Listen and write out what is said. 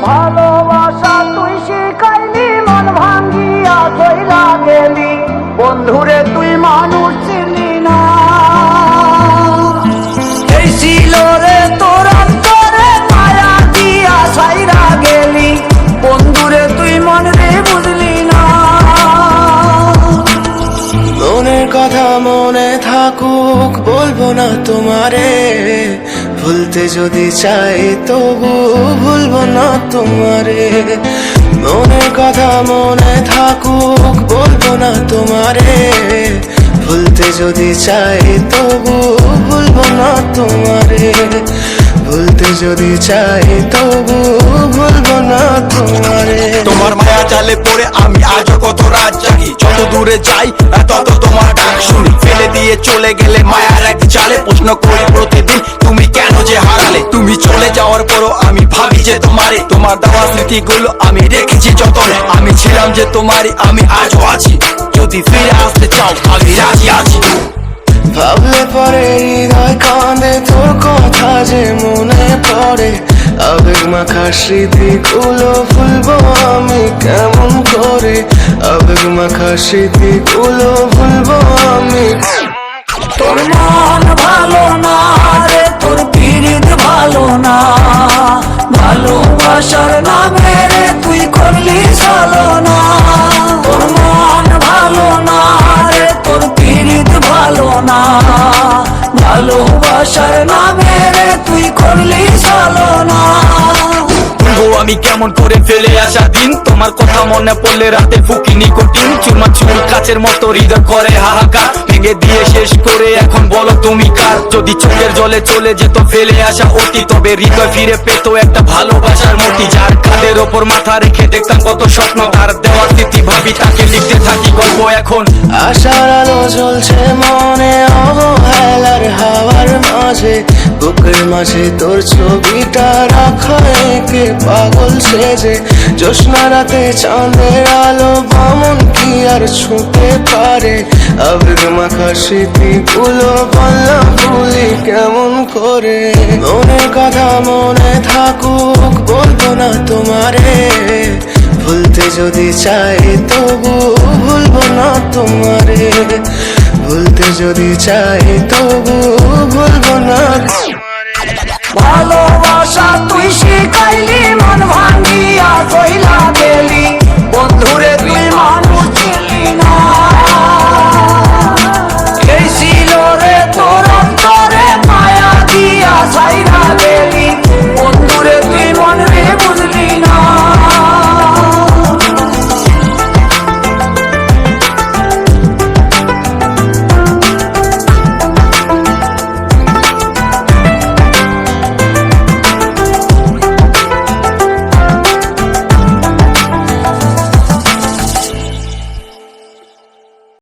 ভালোবাসা তুই শিখাইলি, মন ভাঙ্গিয়া চইলা গেলি, বন্ধুরে তুই মানুষ চিনলি না। এই ছিল রে তোর অন্তরে মায়া দিয়া ছাইরা গেলি, বন্ধুরে তুই মন রে বুঝলি না। মনের কথা মনে থাকুক বলবো না তোমারে, ভুলতে যদি চাই তবু ভুলবো না তোমারে। মনের কথা মনে থাকুক বলবো না তোমারে, ভুলতে যদি চাই তবু ভুলবো না তোমারে। ভুলতে যদি চাই তবু ভুলবো না তোমারে। তোমার মায়া জালে পড়ে আমি আজও কত রাত জাগি, যত দূরে যাই তত তোমার ডাক শুনি। ফেলে দিয়ে চলে গেলে মায়ার এক জালে, প্রশ্ন করি প্রতিদিন তুমি কেন যে হারালে। তুমি চলে যাওয়ার পরও আমি ভাবি যে তোমারে, তোমার দেওয়া স্মৃতিগুলো আমি রেখেছি যতনে। আমি ছিলাম যে তোমারই, আমি আজও আছি, যদি ফিরে আসতে চাও আমি রাজি আছি। ভাবলে পরে হৃদয় কাঁদে, তোর কথা যে মনে পড়ে। আবেগ মাখা স্মৃতিগুলো ভুলবো আমি কেমন করে, আবেগ মাখা স্মৃতিগুলো ভুলবো আমি। তোর মন ভালো না রে, তোর পীড়িত ভালো না, ভালোবাসার নামে রে তুই করলি ছলনা। তোর মন ভালো না রে, তোর পীড়িত ভালো না, ভালোবাসার নামে রে তুই করলি ছলনা। আমি কেমন করে ফেলে আসা দিন, তোমার কথা মনে পড়লে রাতে ফুকি নিকোটিন। চুরমা চুর কাচের মতো হৃদয় করে হাহাকার, ভেঙে দিয়ে শেষ করে এখন বলো তুমি কার। যদি চোখের জলে চলে যেত ফেলে আসা অতি, তবে হৃদয় ফিরে পেত একটা ভালোবাসার মতি। যার কাঁধের ওপর মাথা রেখে দেখতাম কত স্বপ্ন, তার দেওয়া স্মৃতি ভাবি তাকে লিখতে থাকি গল্প এখন। আশার আলো জ্বলছে মনে অবহেলার হাওয়ার মাঝে, বুকের মাঝে তোর ছবিটা রাখা একে পাগল সেজে। জ্যোৎস্না রাতে চাঁদের আলো বামন কি আর ছুঁতে পারে, আবেগ মাখা স্মৃতিগুলো পাল্লা ভুলি কেমন করে। মনের কথা মনে থাকুক বলবো না তোমারে, ভুলতে যদি চাই তবু ভুলবো না তোমারে। ভুলতে যদি চাই তবু ভুলবো না তোমারে। ভালোবাসা